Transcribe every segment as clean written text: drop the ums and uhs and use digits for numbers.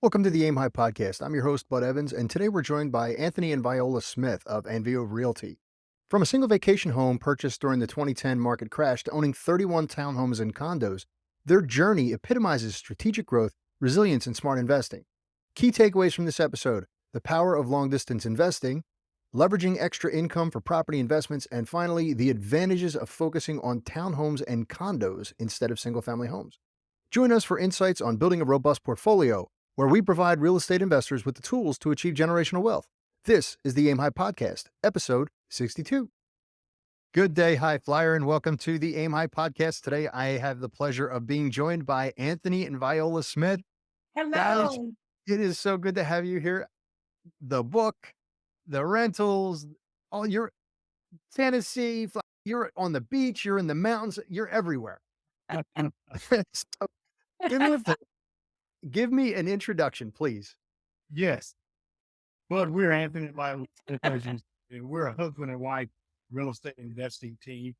Welcome to the Aim High podcast. I'm your host, Bud Evans, and today we're joined by Anthony and Viola Smith of Anvio Realty. From a single vacation home purchased during the 2010 market crash to owning 31 townhomes and condos, their journey epitomizes strategic growth, resilience, and smart investing. Key takeaways from this episode: the power of long distance investing, leveraging extra income for property investments, and finally, the advantages of focusing on townhomes and condos instead of single family homes. Join us for insights on building a robust portfolio, where we provide real estate investors with the tools to achieve generational wealth. This is the Aim High Podcast, episode 62. Good day, high flyer, and welcome to the Aim High Podcast. Today, I have the pleasure of being joined by Anthony and Viola Smith. Guys, Hello. it is so good to have you here. The book, the rentals, all your Tennessee, you're on the beach, you're in the mountains, you're everywhere. So, give me a Give me an introduction, please. Yes, but we're Anthony and Viola, and we're a husband and wife real estate investing team,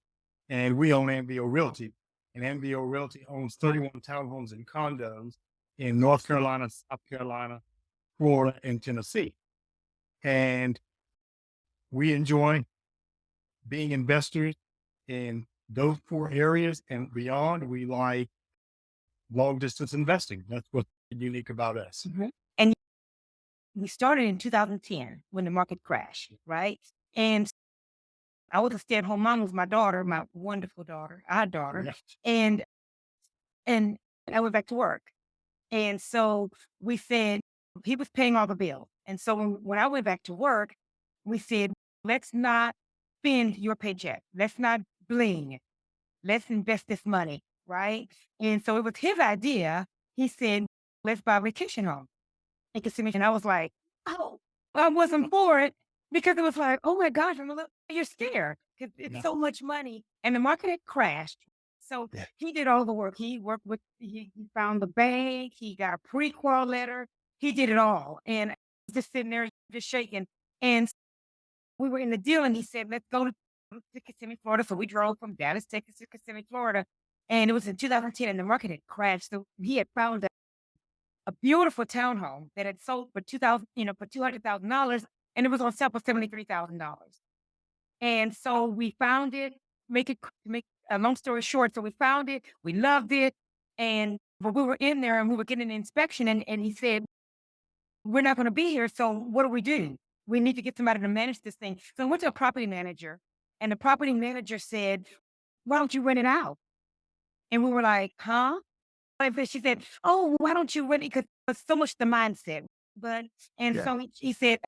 and we own Anvio Realty. And Anvio Realty owns 31 townhomes and condos in North Carolina, South Carolina, Florida, and Tennessee. And we enjoy being investors in those four areas and beyond. We like long distance investing. That's what's unique about us. And we started in 2010 when the market crashed, right? And I was a stay-at-home mom with my daughter, my wonderful daughter, our daughter, Yes. and and I went back to work. And so we said he was paying all the bills. And so when I went back to work, we said, let's not spend your paycheck. Let's not bling. Let's invest this money, right? And so it was his idea. He said, let's buy a vacation home. And I was like, oh, I wasn't for it because it was like, oh my gosh, you're scared because it's Yeah. so much money. And the market had crashed. So Yeah. he did all the work. He worked with, he found the bank, he got a pre-qual letter, he did it all. And I was just sitting there, just shaking. And we were in the deal and he said, let's go to Kissimmee, Florida. So we drove from Dallas, Texas to Kissimmee, Florida. And it was in 2010 and the market had crashed. So he had found a beautiful townhome that had sold for for $200,000, and it was on sale for $73,000. And so we found it. Make a long story short, so we found it, we loved it, and but we were in there and we were getting an inspection, and he said, "We're not going to be here. So what do we do? We need to get somebody to manage this thing." So I went to a property manager, and the property manager said, "Why don't you rent it out?" And we were like, "Huh?" But she said, "Oh, why don't you rent it?" Because it's so much the mindset. But and Yeah. so he said,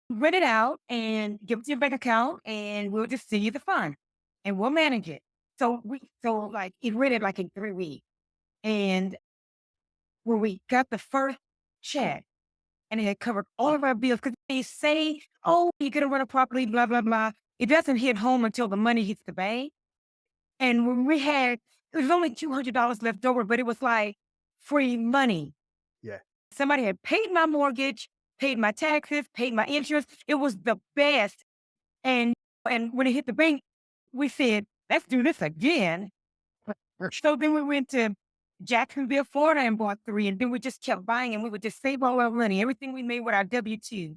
"Rent it out and give it to your bank account, and we'll just send you the fund, and we'll manage it." So like it rented like in 3 weeks, and when we got the first check, and it had covered all of our bills, because they say, "Oh, you're gonna run a property, blah blah blah." It doesn't hit home until the money hits the bank. And when we had, it was only $200 left over, but it was like free money. Yeah. Somebody had paid my mortgage, paid my taxes, paid my insurance. It was the best. And when it hit the bank, we said, let's do this again. So then we went to Jacksonville, Florida and bought three. And then we just kept buying and we would just save all our money. Everything we made with our W-2,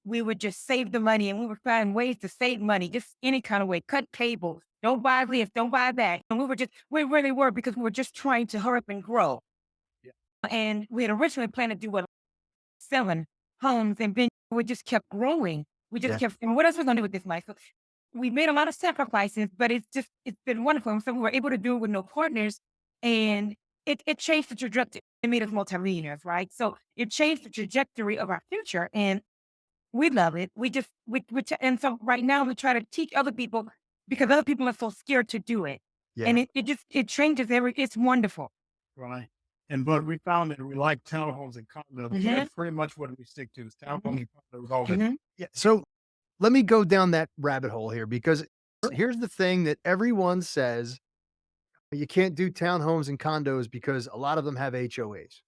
we would just save the money and we would find ways to save money, just any kind of way, cut cable, don't buy this, don't buy that. And we really were because we were just trying to hurry up and grow. Yeah. And we had originally planned to do 7 homes, and then we just kept growing. We just Yeah. kept, and what else we're going to do with this, Michael? We made a lot of sacrifices, but it's been wonderful. And so we were able to do it with no partners, and it changed the trajectory. It made us multimillionaires, right? So it changed the trajectory of our future. And we love it. And so right now we try to teach other people because other people are so scared to do it. Yeah. And it changes it's wonderful. Right. But we found that we like townhomes and condos. Mhm. That's pretty much what we stick to is townhomes and condos all the Mhm. Yeah. So let me go down that rabbit hole here because here's the thing that everyone says: you can't do townhomes and condos because a lot of them have HOAs.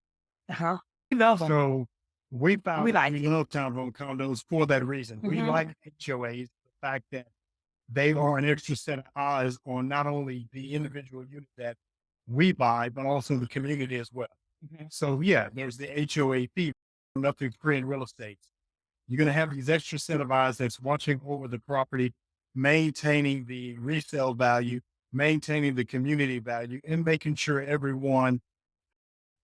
Uh-huh. We love them. So we found We that like we love townhome condos for that reason. We Mhm. like HOAs, the fact that they are an extra set of eyes on not only the individual unit that we buy, but also the community as well. So yeah, there's the HOA fee, nothing free in real estate. You're going to have these extra set of eyes that's watching over the property, maintaining the resale value, maintaining the community value, and making sure everyone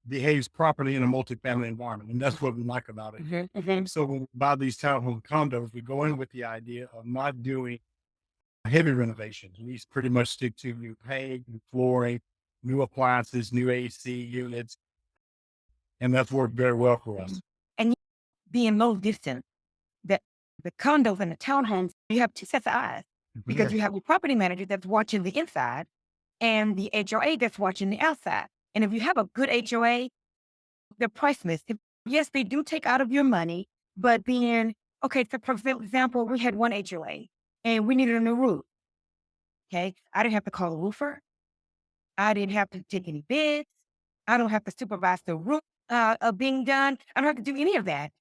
behaves properly in a multifamily environment. And that's what we like about it. So when we buy these townhome condos, we go in with the idea of not doing heavy renovations. We pretty much stick to new paint, new flooring, new appliances, new AC units. And that's worked very well for us. And being low distance, the condos and the townhomes, you have two sets of eyes because you have your property manager that's watching the inside and the HOA that's watching the outside. And if you have a good HOA, they're priceless. Yes, they do take out of your money, but then, okay, so for example, we had one HOA and we needed a new roof. Okay. I didn't have to call a roofer. I didn't have to take any bids. I don't have to supervise the roof being done. I don't have to do any of that.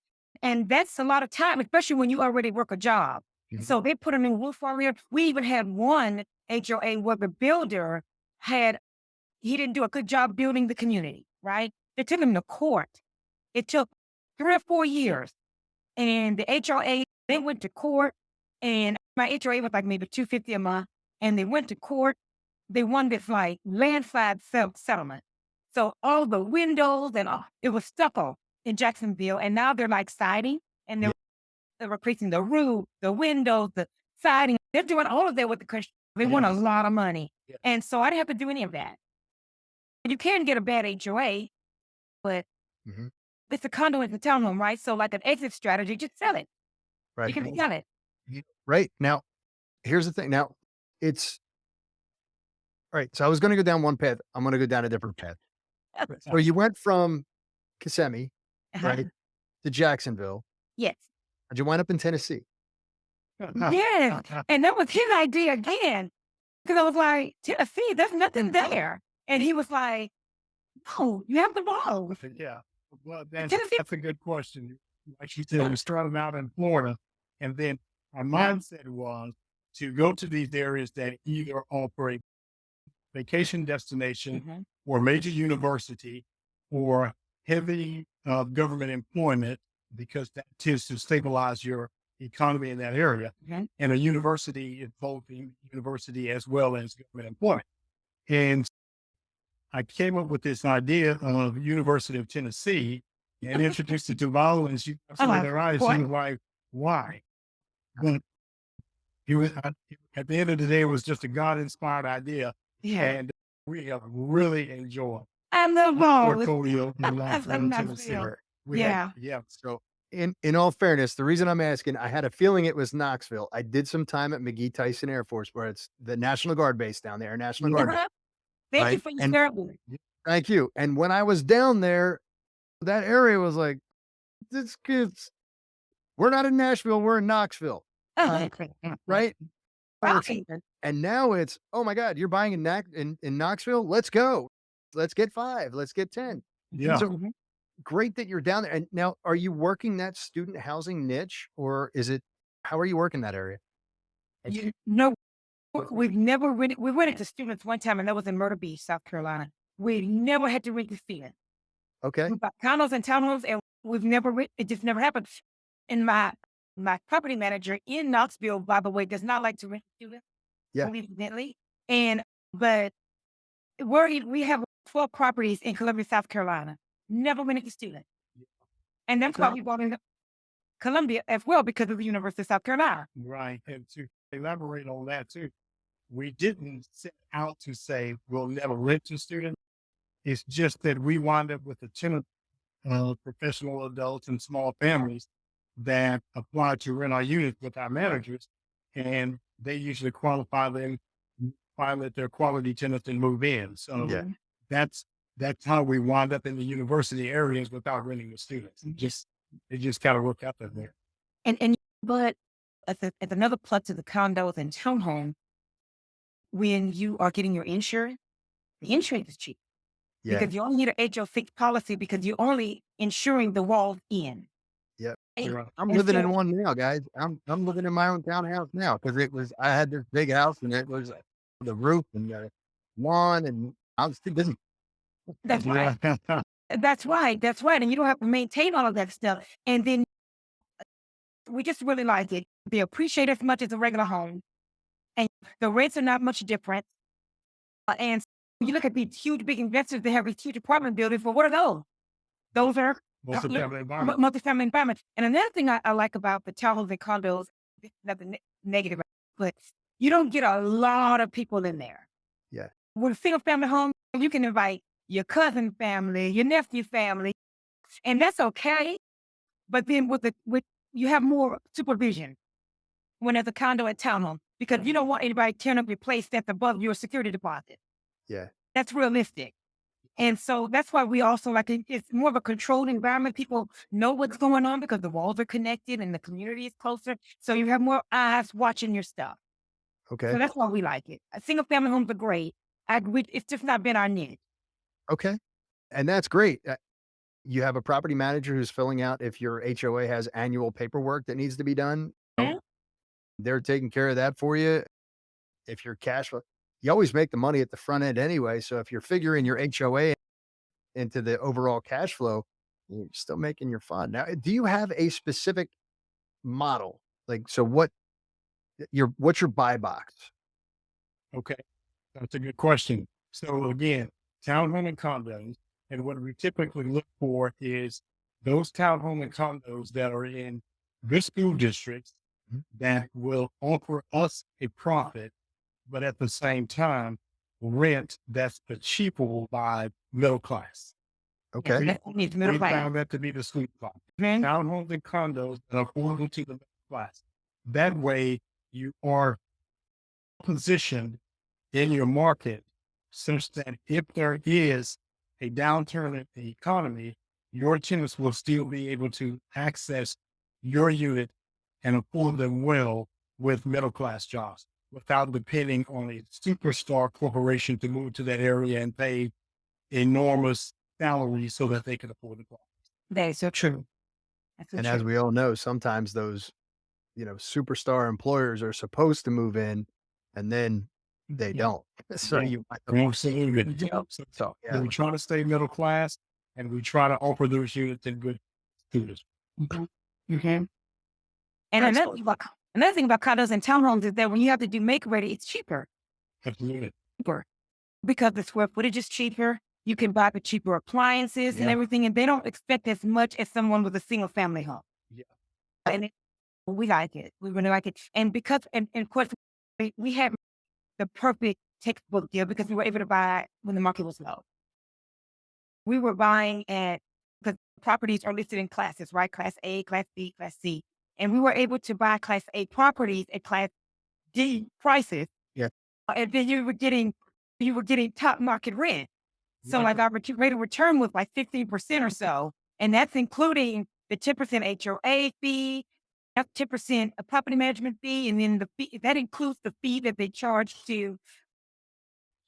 And that's a lot of time, especially when you already work a job. So they put a new roof on there. We even had one HOA where the builder he didn't do a good job building the community, right? They took him to court. It took 3 or 4 years. And the HOA, they went to court and my HOA was like maybe $250 a month. And they went to court. They won this like landslide settlement. So all the windows and it was stucco in Jacksonville. And now they're like siding and they're replacing the roof, the windows, the siding. They're doing all of that with the Christian. They want a lot of money. And so I didn't have to do any of that. You can get a bad HOA, but it's a condo in the townhome, right? So like an exit strategy, just sell it. Right. You can sell it. Right. Now, here's the thing. Now, it's all right. So I was going to go down one path. I'm going to go down a different path. So you went from Kissimmee, right, to Jacksonville. Yes. How'd you wind up in Tennessee? Yes. And that was his idea again. Because I was like, Tennessee, there's nothing there. And he was like, no, you have to go. Yeah. Well, that's a good question. Like you said, we started out in Florida. And then our mindset was to go to these areas that either offer a vacation destination or major university or heavy government employment, because that tends to stabilize your economy in that area. And a university involving university as well as government employment. And I came up with this idea of University of Tennessee and introduced it to Viola, and she was their eyes. She was like, why? But at the end of the day, it was just a God-inspired idea. And we have really enjoyed the portfolio in Tennessee. So in all fairness, the reason I'm asking, I had a feeling it was Knoxville. I did some time at McGee Tyson Air Force, where it's the National Guard base down there, National Guard. Thank you for your service. Thank you. And when I was down there, that area was like, this kid's, we're not in Nashville, we're in Knoxville. Right? And now it's, oh my God, you're buying in Knoxville? Let's go. Let's get 5. Let's get 10. yeah. So great that you're down there. And now, are you working that student housing niche, or how are you working that area? No, we've never rented. We rented to students one time, and that was in Myrtle Beach, South Carolina. We never had to rent to students. Okay. We bought condos and townhomes, and we've never it just never happened. And my property manager in Knoxville, by the way, does not like to rent to students. Yeah. Evidently. But we have 12 properties in Columbia, South Carolina. Never rented to students. And that's why we bought into Columbia as well, because of the University of South Carolina. Right. And to elaborate on that too, we didn't set out to say we'll never rent to students. It's just that we wind up with a tenant, professional adults and small families that apply to rent our units with our managers, and they usually qualify them, find that they're quality tenants and move in. So that's how we wind up in the university areas without renting to students. It just kind of worked out that way. But as another plus to the condos and townhomes, when you are getting your insurance, the insurance is cheap. Yeah. Because you only need an HO6 policy because you're only insuring the walls in. Yep. Right. I'm living in one now, guys. I'm living in my own townhouse now, because I had this big house and it was the roof and the lawn, and I was too busy. That's right. That's right. That's right. And you don't have to maintain all of that stuff. And then we just really like it. They appreciate as much as a regular home. And the rents are not much different. And you look at these huge, big investors, they have these huge apartment buildings. Well, what are those? Those are Multi-family environment. multifamily environments. And another thing I like about the townhomes and condos, nothing negative, but you don't get a lot of people in there. Yeah. With a single family home, you can invite your cousin family, your nephew family, and that's okay. But then with you have more supervision when there's a condo and townhome because you don't want anybody tearing up your place that's above your security deposit. Yeah. That's realistic. And so that's why we also like it's more of a controlled environment. People know what's going on because the walls are connected and the community is closer. So you have more eyes watching your stuff. Okay. So that's why we like it. Single family homes are great. It's just not been our niche. Okay. And that's great. You have a property manager who's filling out if your HOA has annual paperwork that needs to be done. Mhm. They're taking care of that for you. If your cash flow, you always make the money at the front end anyway. So if you're figuring your HOA into the overall cash flow, you're still making your fund. Now, do you have a specific model? Like, so what's your buy box? Okay. That's a good question. So again, townhome and condos, and what we typically look for is those townhome and condos that are in good school districts Mhm. that will offer us a profit, but at the same time, rent that's achievable by middle class. Okay. That needs middle We class. found that to be the sweet spot. Mhm. Townhomes and condos that are affordable to the middle class. That way, you are positioned in your market such that if there is a downturn in the economy, your tenants will still be able to access your unit and afford them well with middle class jobs without depending on a superstar corporation to move to that area and pay enormous salaries so that they can afford the property. That is so true. That's so And true. as we all know, sometimes those, superstar employers are supposed to move in and then they Yeah. don't. So Yeah. you might Absolutely. Yeah. So yeah. We try to stay middle class and we try to offer those units in good students. Mhm. Mhm. And another thing about condos and townhomes is that when you have to do make ready, it's cheaper. Absolutely. Cheaper. Because the square footage is cheaper. You can buy the cheaper appliances and Yeah. everything, and they don't expect as much as someone with a single family home. Yeah. And we like it. We really like it. And because, and of course, we had the perfect textbook deal because we were able to buy when the market was low. We were buying because properties are listed in classes, right? Class A, Class B, Class C. And we were able to buy Class A properties at Class D prices. Yeah. And then you were getting top market rent. So Right. like our rate of return was like 15% or so. And that's including the 10% HOA fee, that's 10% a property management fee, and then the fee that includes the fee that they charge to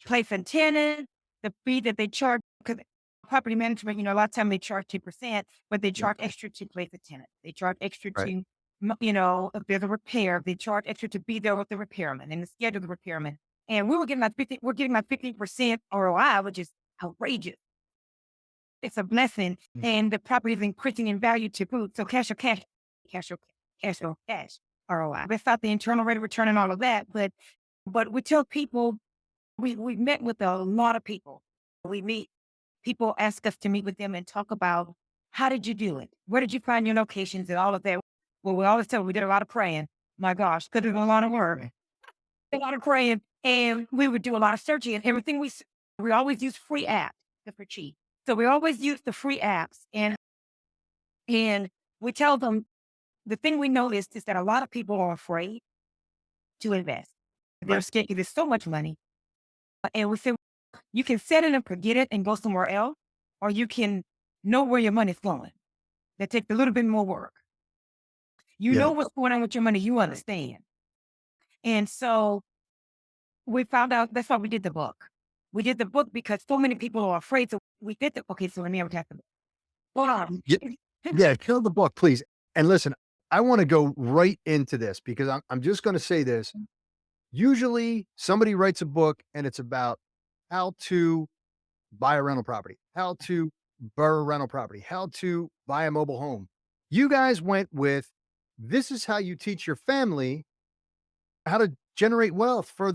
place antennas, the fee that they charge because property management, a lot of time they charge 2%, but they charge extra to place a tenant. They charge extra Right. to, if there's a repair, they charge extra to be there with the repairman and to schedule the repairman. And we're getting like 15% ROI, which is outrageous. It's a blessing. Mm. And the property is increasing in value to boot. So cash or cash, cash or cash or cash ROI. That's not the internal rate of return and all of that. But we tell people we met with a lot of people. People ask us to meet with them and talk about how did you do it? Where did you find your locations and all of that? Well, we always tell them we did a lot of praying. My gosh, because it's a lot of work. A lot of praying. And we would do a lot of searching and everything we always use free apps for cheap. So we always use the free apps and we tell them the thing we noticed is that a lot of people are afraid to invest. They're scared because there's so much money. And we say, you can set it and forget it and go somewhere else, or you can know where your money's going. That takes a little bit more work. You Yeah. know what's going on with your money, you understand. And so we found out that's why we did the book. We did the book because so many people are afraid. So we did the okay, so let me advertise the book. Hold on. Yeah, kill the book, please. And listen, I want to go right into this because I'm just going to say this. Usually somebody writes a book and it's about how to buy a rental property, how to borrow rental property, how to buy a mobile home. You guys went with this is how you teach your family how to generate wealth for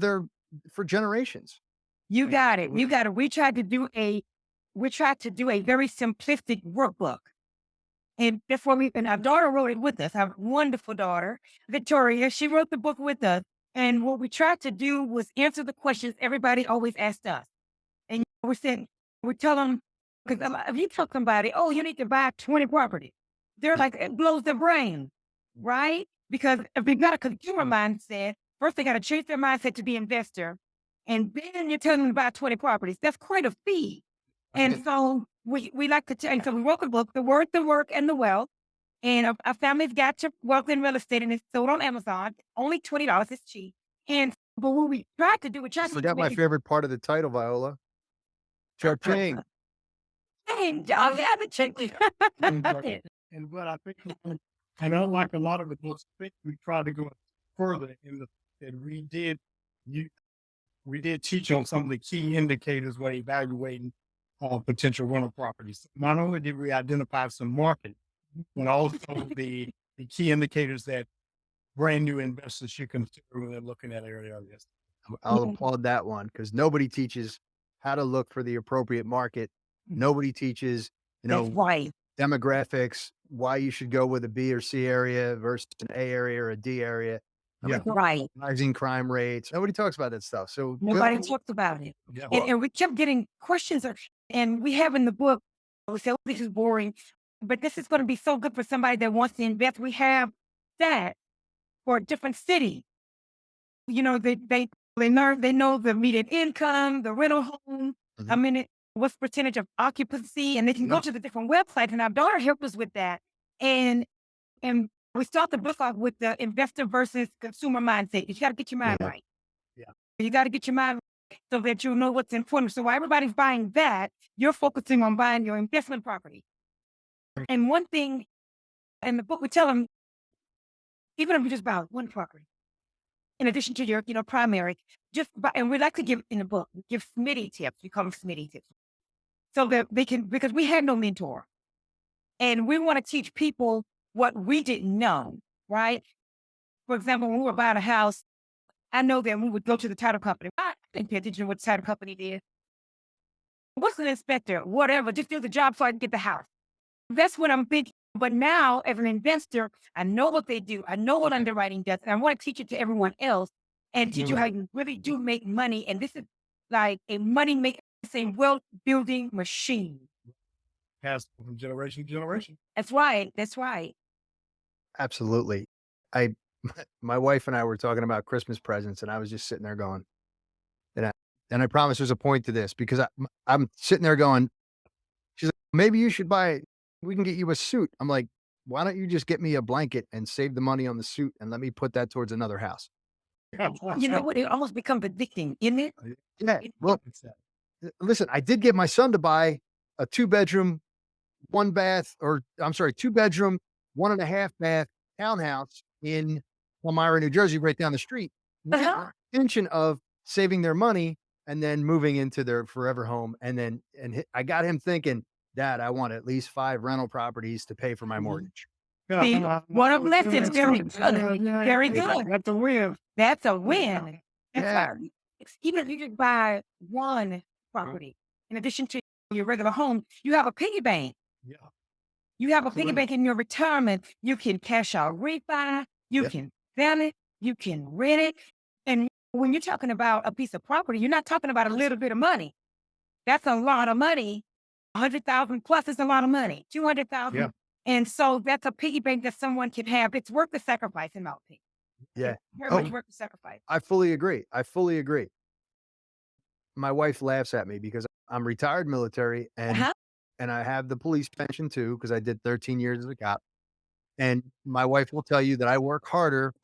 generations. You got it. You got it. We tried to do a very simplistic workbook. And that's what and our daughter wrote it with us. Our wonderful daughter, Victoria, she wrote the book with us. And what we tried to do was answer the questions everybody always asked us. And we said, we tell them, because if you tell somebody, oh, you need to buy 20 properties, they're like, it blows their brain, right? Because if they've got a consumer mindset, first they got to change their mindset to be investor. And then you're telling them to buy 20 properties. That's quite a fee. And so we like to tell, and so we wrote the book, The Worth, the Work, and the Wealth. And our family's got to wealth in real estate, and it's sold on Amazon. Only $20. It's cheap. And but what we tried to do, we tried to Forgot my make it favorite part of the title, Viola. Cha-ching. change. I haven't changed. And what I think, and unlike a lot of the books, I think we tried to go further in that we did teach on some of the key indicators when evaluating potential rental properties. Not only did we identify some market, but also the key indicators that brand new investors should consider when they're looking at areas. I'll Yeah. applaud that one because nobody teaches how to look for the appropriate market. Nobody teaches, That's right. demographics, why you should go with a B or C area versus an A area or a D area. Yeah. Right. Rising crime rates. Nobody talks about that stuff. So good. Nobody talks about it. Yeah. And we kept getting questions, and we have in the book, we say, oh, this is boring, but this is going to be so good for somebody that wants to invest. We have that for a different city. They know the median income, the rental home, Mhm. I mean, what's percentage of occupancy, and they can go to the different websites. And our daughter helped us with that. And we start the book off with the investor versus consumer mindset. You got to get your mind Yeah. right. Yeah. You got to get your mind right so that you know what's important. So while everybody's buying that, you're focusing on buying your investment property. And one thing in the book, we tell them, even if you just buy one property, in addition to your, primary, just buy, and we like to give in the book, give Smitty tips. We call them Smitty tips. So that they can, because we had no mentor. And we want to teach people what we didn't know, right? For example, when we were buying a house, I know that we would go to the title company. I didn't pay attention to what the title company did. What's an inspector? Whatever, just do the job so I can get the house. That's what I'm thinking. But now, as an investor, I know what they do. I know what underwriting does. And I want to teach it to everyone else and teach you how you really do make money. And this is like a money making, it's a wealth building machine. Passed from generation to generation. That's right. That's right. Absolutely. My wife and I were talking about Christmas presents, and I was just sitting there going, and I promise there's a point to this because I'm sitting there going, she's like, maybe you should we can get you a suit. I'm like, why don't you just get me a blanket and save the money on the suit and let me put that towards another house? You know what? It almost becomes addicting, isn't it? Yeah. Well, listen, I did get my son to buy a 2-bedroom, 1-bath, or I'm sorry, 2-bedroom, 1.5 bath townhouse in Elmira, New Jersey, right down the street. With the intention of saving their money and then moving into their forever home. And I got him thinking, Dad, I want at least 5 rental properties to pay for my mortgage. See, one of them left is very good. Very good. That's a win. That's a win. That's Yeah. hard. Even if you just buy one property, in addition to your regular home, you have a piggy bank. Yeah. You have a piggy Correct. bank in your retirement. You can cash out refi. You Yep. can sell it. You can rent it. And when you're talking about a piece of property, you're not talking about a little bit of money. That's a lot of money. 100,000 plus is a lot of money. 200,000. Yeah. And so that's a piggy bank that someone can have. It's worth the sacrifice, in my opinion. Yeah. It's very Oh. much worth the sacrifice. I fully agree. My wife laughs at me because I'm retired military Uh-huh. and I have the police pension too because I did 13 years as a cop. And my wife will tell you that I work harder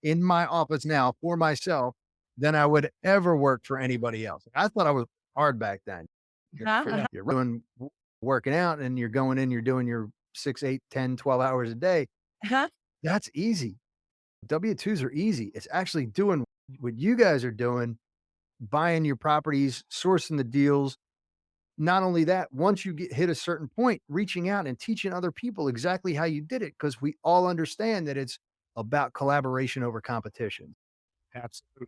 in my office now for myself than I would ever work for anybody else. I thought I was hard back then. Uh-huh. You're working out and you're going in, you're doing your 6, 8, 10, 12 hours a day. Uh-huh. That's easy. W-2s are easy. It's actually doing what you guys are doing, buying your properties, sourcing the deals, not only that, once you hit a certain point, reaching out and teaching other people exactly how you did it, because we all understand that it's about collaboration over competition. Absolutely.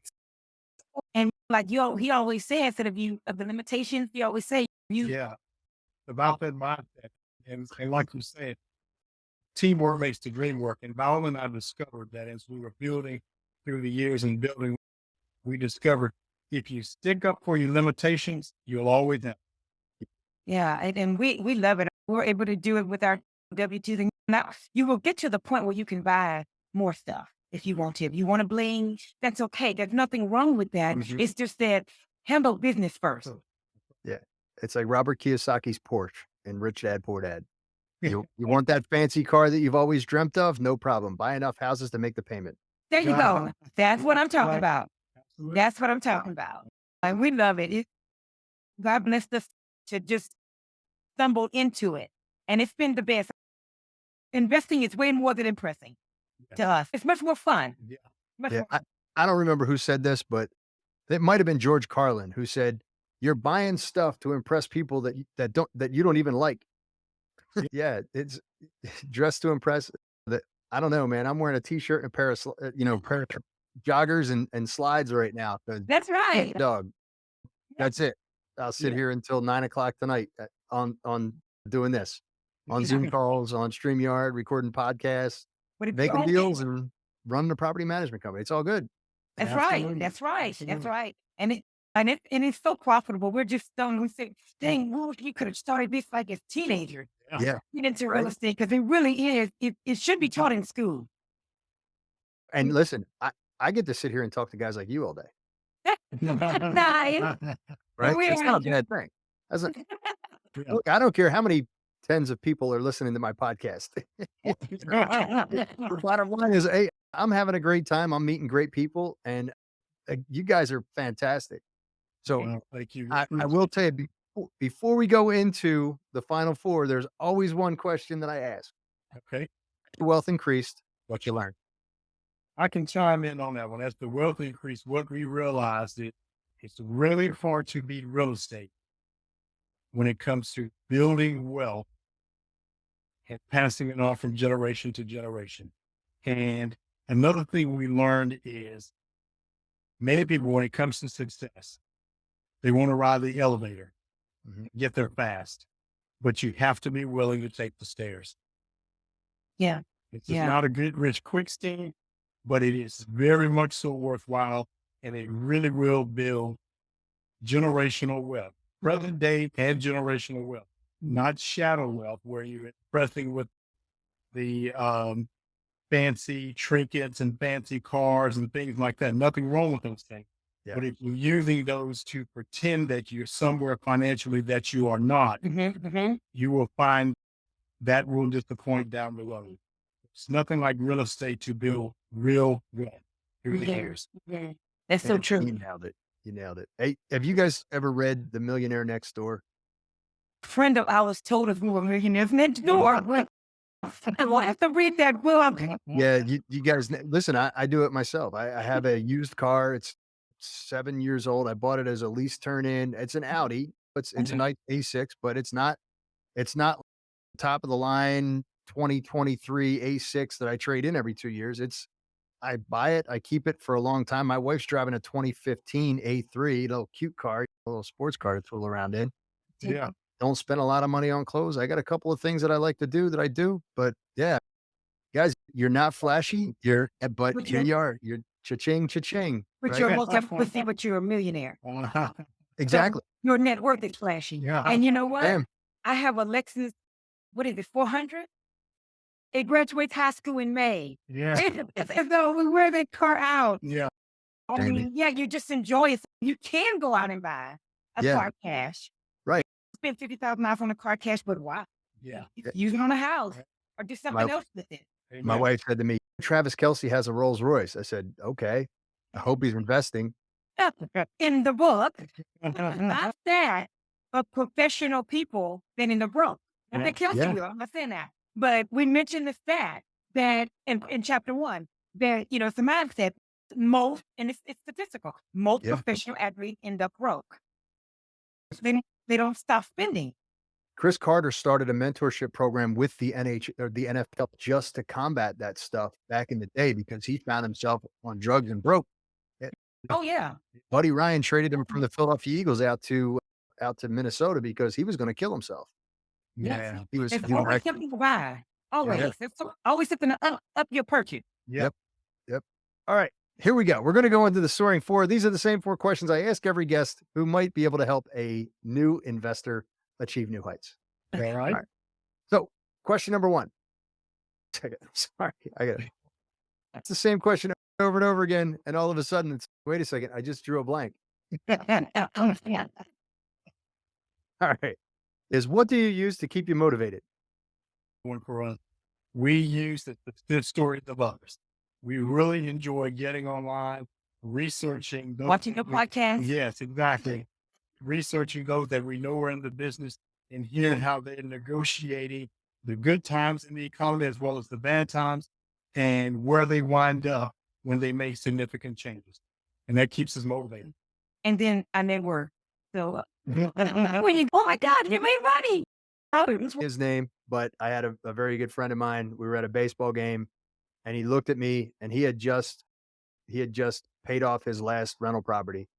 And like he always says that of the limitations, he always say you Yeah. About that mindset. And like you said, teamwork makes the dream work. And Viola and I discovered that as we were building through the years and building, we discovered if you stick up for your limitations, you'll always have. Yeah, and we love it. We're able to do it with our W-2 thing. Now you will get to the point where you can buy more stuff if you want to. If you want to bling, that's okay. There's nothing wrong with that. Mhm. It's just that handle business first. Yeah. It's like Robert Kiyosaki's Porsche in Rich Dad Poor Dad. You want that fancy car that you've always dreamt of? No problem. Buy enough houses to make the payment. There you go. That's what I'm talking Right. about. Absolutely. That's what I'm talking about. And we love it. God blessed us to just stumble into it. And it's been the best. Investing is way more than impressing to us. It's much more fun. Yeah. Much Yeah. more I don't remember who said this, but it might have been George Carlin who said, "You're buying stuff to impress people that you don't even like." Yeah, it's dressed to impress. That I don't know, man. I'm wearing a t-shirt and a pair of pair of joggers and slides right now. 'Cause That's right. dog, that's it. I'll sit Yeah. here until 9 o'clock tonight on doing this on Zoom calls, on StreamYard, recording podcasts, But it's making okay. deals, and running a property management company. It's all good. That's right. Absolutely. That's right. That's Absolutely. right. And it's so profitable. We're just done. We say, dang, well, you could have started this like as teenager. Yeah. Get into Right. real estate because it really is. It should be taught in school. And listen, I get to sit here and talk to guys like you all day, Nice. right? we It's are- not a bad thing. Yeah. Look, I don't care how many tens of people are listening to my podcast. The bottom line is, hey, I'm having a great time. I'm meeting great people, and you guys are fantastic. So Well, thank you. I will tell you, before we go into the final four, there's always one question that I ask. Okay. Your wealth increased, what you learned. I can chime in on that one. As the wealth increased, what we realized is it's really hard to beat real estate when it comes to building wealth and passing it on from generation to generation. And another thing we learned is many people, when it comes to success, they want to ride the elevator, get there fast, but you have to be willing to take the stairs. Yeah. It's Yeah. not a good, rich, quick scheme, but it is very much so worthwhile, and it really will build generational wealth, present day and generational wealth, not shadow wealth where you're impressing with the fancy trinkets and fancy cars and things like that. Nothing wrong with those things. Yeah. But if you're using those to pretend that you're somewhere financially that you are not, you will find that will disappoint down the road. It's nothing like real estate to build real wealth through the years. That's so You true. nailed it. You nailed it. Hey, have you guys ever read The Millionaire Next Door? Friend of ours told us we were millionaires next door. I will have to read that book. Yeah, you guys listen. I do it myself. I have a used car. It's 7 years old. I bought it as a lease turn in. It's an Audi. It's a nice A6, but it's not top of the line 2023 A6 that I trade in every 2 years. I buy it, I keep it for a long time. My wife's driving a 2015 A3, little cute car, a little sports car to fool around in. Yeah. Don't spend a lot of money on clothes. I got a couple of things that I like to do that I do, but yeah, guys, you're not flashy. But But here you're- you are. You're cha-ching, cha-ching. But right? you're multi but you're a millionaire. Exactly. Your net worth is flashy. Yeah. And you know what? Bam. I have a Lexus, what is it, 400? It graduates high school in May. Yeah. It's as though we wear that car out. Yeah. I Damn mean, yeah, you just enjoy it. You can go out and buy a Yeah. car cash. Right. Spend $50,000 on a car cash, but why? Yeah. Use it on a house or do something My- else with it. My Amen. wife said to me, Travis Kelsey has a Rolls Royce. I said, okay. I hope he's investing. In the book, not that, but professional people than in the book. And they kill Yeah. you. I'm not saying that. But we mentioned the fact that in chapter 1, that, it's a mindset. Most, and it's statistical, most Yeah. professional athletes end up broke. They they don't stop spending. Chris Carter started a mentorship program with the or the NFL just to combat that stuff back in the day because he found himself on drugs and broke. Eh, Oh yeah. Buddy Ryan traded him from the Philadelphia Eagles out to Minnesota because he was going to kill himself. Yeah. He was There's he was always wrecked. something to buy. Always. There's always something to up your purchase. Yep. All right, here we go. We're going to go into the soaring four. These are the same four questions I ask every guest who might be able to help a new investor achieve new heights. All right. right. So, question number one. Second, sorry, I got it. It's the same question over and over again, and all of a sudden, it's wait a second, I just drew a blank. All right, is what do you use to keep you motivated? One for us. We use the stories of others. We really enjoy getting online, researching, Watching the podcast. Yes, exactly. Researching those that we know are in the business and hearing how they're negotiating the good times in the economy as well as the bad times and where they wind up when they make significant changes. And that keeps us motivated. And then I network. So when you, oh my God, you made money. His name, but I had a very good friend of mine. We were at a baseball game, and he looked at me, and he had just paid off his last rental property,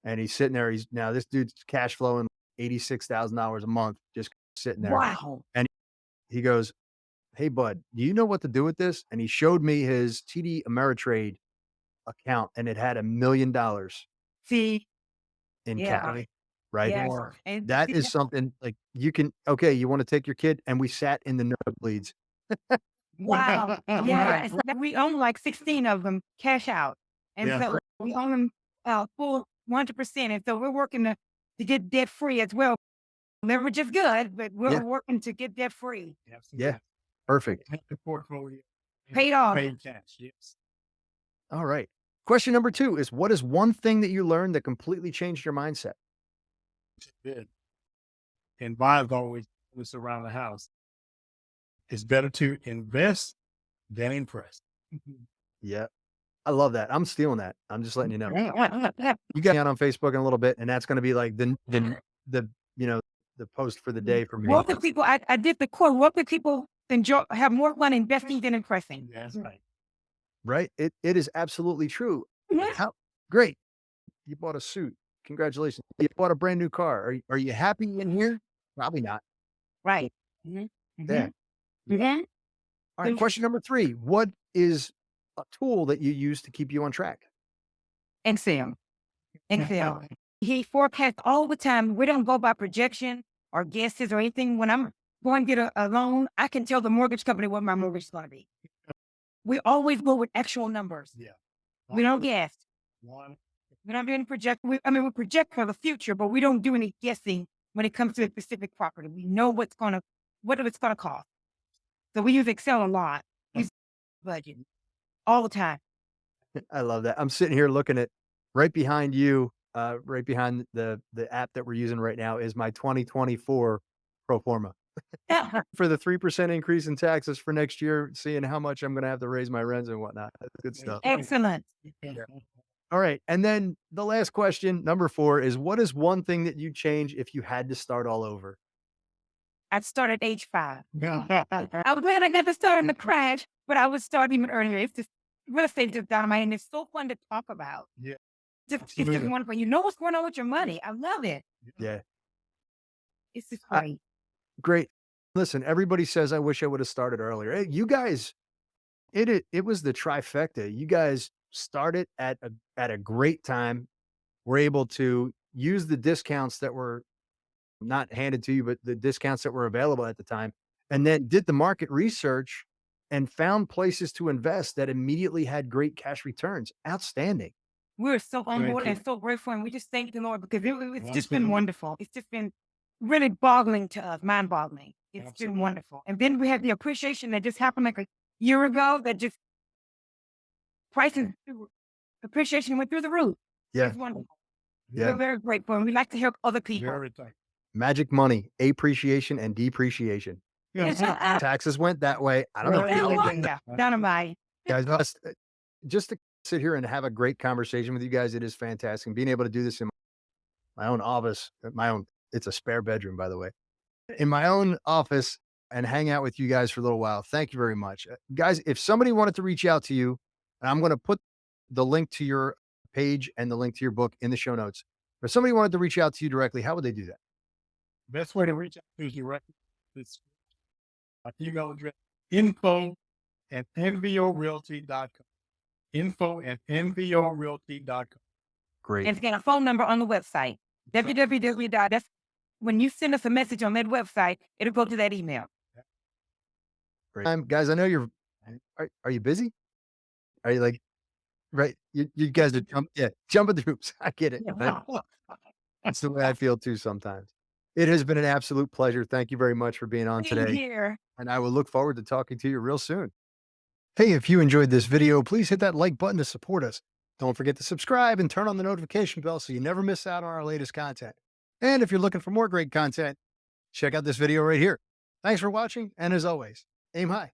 and he's sitting there. Now this dude's cash flowing $86,000 a month, just sitting there. Wow. He goes, "Hey, bud, do you know what to do with this?" And he showed me his TD Ameritrade account, and it had $1 million See, in yeah. cash. Right. Yes. Or- And That see, is something like you can, okay, you want to take your kid, and we sat in the nosebleeds. wow. Yeah. it's like we own like 16 of them cash out. And Yeah. so we own them full 100%. And so we're working to get debt free as well. Leverage is good, but we're Yeah. working to get debt free. Absolutely. Yeah. Perfect. Have the portfolio. Paid off. Paid cash. Yes. All right. Question number 2 is what is one thing that you learned that completely changed your mindset? Good. And Bob's always was around the house. It's better to invest than impress. Yeah. I love that. I'm stealing that. I'm just letting you know. Yeah. You got me out on Facebook in a little bit, and that's going to be like the the post for the day for me. What the people, I did the quote, what the people enjoy, have more fun investing than impressing. That's right. Right? It is absolutely true. Yeah. How great. You bought a suit. Congratulations. You bought a brand new car. Are you happy in here? Probably not. Right. Mhm. Yeah. Mhm. All right. Question number 3. What is a tool that you use to keep you on track? Excel. Excel. He forecasts all the time. We don't go by projection or guesses or anything. When I'm going to get a loan, I can tell the mortgage company what my mortgage is going to be. We always go with actual numbers. Yeah. We don't guess. One. We don't do any project. We project for the future, but we don't do any guessing when it comes to a specific property. We know what it's going to cost. So we use Excel a lot. We use budget all the time. I love that. I'm sitting here looking at right behind you, right behind the app that we're using right now is my 2024 pro forma Yeah. for the 3% increase in taxes for next year, seeing how much I'm going to have to raise my rents and whatnot. That's good stuff. Excellent. All right. And then the last question, number 4 is what is one thing that you'd change if you had to start all over? I started at age 5. Yeah. I was glad I got to start in the crash, but I would start even earlier. It's just real estate just dynamite, and it's so fun to talk about. Yeah. It's just Absolutely. wonderful. You know what's going on with your money. I love it. Yeah. It's just I- great. Great. Listen, everybody says I wish I would have started earlier. Hey, you guys, it was the trifecta. You guys started at a great time. Were able to use the discounts that were not handed to you, but the discounts that were available at the time, and then did the market research and found places to invest that immediately had great cash returns. Outstanding. We're so on Thank board you. and so grateful, and we just thank the Lord because it's just Absolutely. been wonderful. It's just been really boggling to us, mind-boggling. It's Absolutely. been wonderful. And then we had the appreciation that just happened like a year ago that just prices, appreciation went through the roof. Yeah. It's wonderful. Yeah. We're very grateful, and we like to help other people. Very thankful. Magic money, appreciation and depreciation. Taxes went that way. I don't know. Yeah, dynamite. Guys, just to sit here and have a great conversation with you guys, it is fantastic. Being able to do this in my own office, my own It's a spare bedroom, by the way, in my own office and hang out with you guys for a little while. Thank you very much. Guys, if somebody wanted to reach out to you, and I'm going to put the link to your page and the link to your book in the show notes. If somebody wanted to reach out to you directly, how would they do that? Best way to reach out to us directly is our email address, info@nvorealty.com. info@nvorealty.com. Great. And it's got a phone number on the website. www. That's when you send us a message on that website, it'll go to that email. Great. Guys, I know you're, are you busy? Are you like, right? You guys are jumping the hoops. I get it. That's the way I feel too sometimes. It has been an absolute pleasure. Thank you very much for being on Same today. here. And I will look forward to talking to you real soon. Hey, if you enjoyed this video, please hit that like button to support us. Don't forget to subscribe and turn on the notification bell so you never miss out on our latest content. And if you're looking for more great content, check out this video right here. Thanks for watching. And as always, aim high.